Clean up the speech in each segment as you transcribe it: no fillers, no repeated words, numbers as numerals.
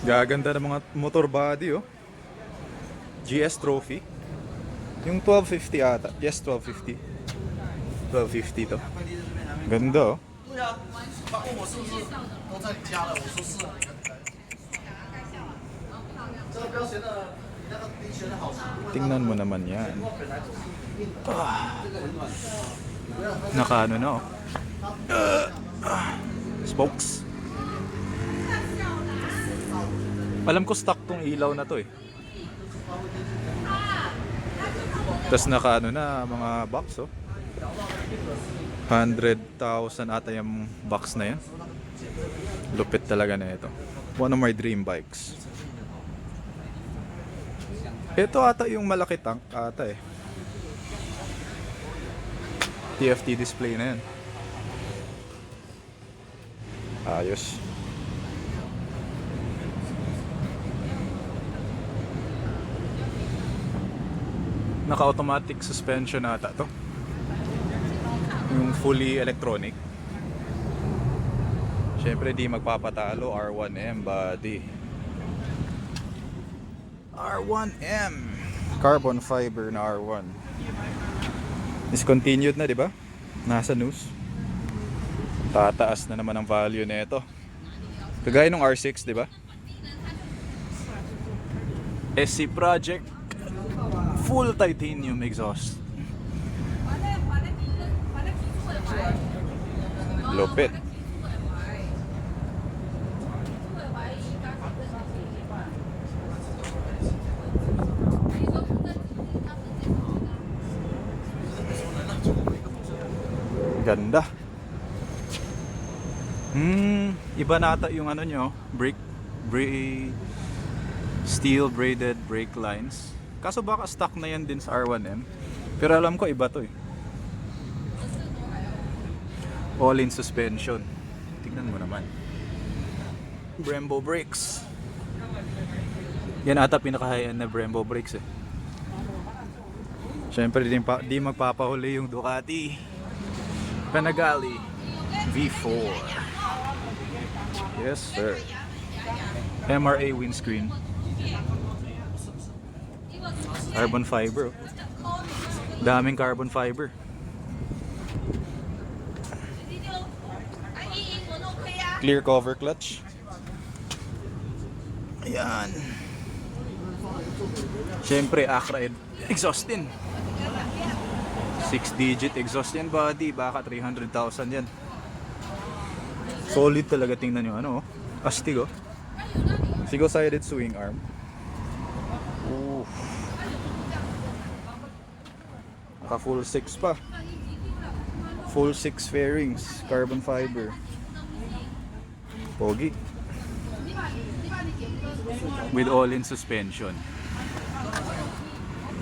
Gaganda ng mga motor body, oh. GS Trophy. Yung 1250 ata. Yes, 1250. 1250 to. Ganda, oh. Tingnan mo naman yan. Naka ano na, oh. Spokes. Alam ko stock tong ilaw na to, eh. Tapos naka ano na mga box, oh. 100,000 ata yung box na yan. Lupit talaga na ito. One of my dream bikes. Ito ata yung malaki tank ata, eh. TFT display na yan. Ayos. Naka-automatic suspension ata to. Yung fully electronic. Syempre di magpapatalo. R1M body. R1M carbon fiber na R1. Discontinued na, di ba? Nasa news. Tataas na naman ang value nito. Kagaya ng R6, di ba? SC Project full titanium exhaust. Lupit. Ganda. Iba nata yung ano nyo, steel braided brake lines. Kaso baka stock na yan din sa R1M. Pero alam ko iba to, eh. All-in suspension. Tignan mo naman. Brembo brakes. Yan ata pinaka-high-end na Brembo brakes, eh. Siyempre di magpapahuli yung Ducati Panigale V4. Yes sir. MRA windscreen. Carbon fiber, oh. Daming carbon fiber. Clear cover clutch. Ayan. Siyempre Acra exhaust din. 6-digit exhaust yan body. Baka 300,000 yan. Solid talaga. Tingnan nyo ano, oh. Astig, oh. Single-sided swing arm. Ooh. Naka full 6 pa. Full 6 fairings. Carbon fiber. Pogi. With all-in suspension.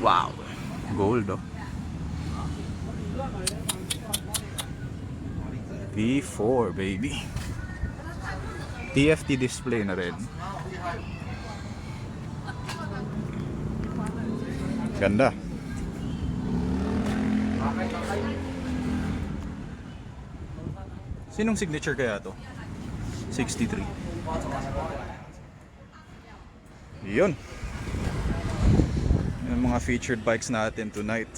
Wow. Gold, oh. V4 baby. TFT display na rin. Ganda. Sinong signature kaya to? 63. Yun. Yung mga featured bikes natin tonight.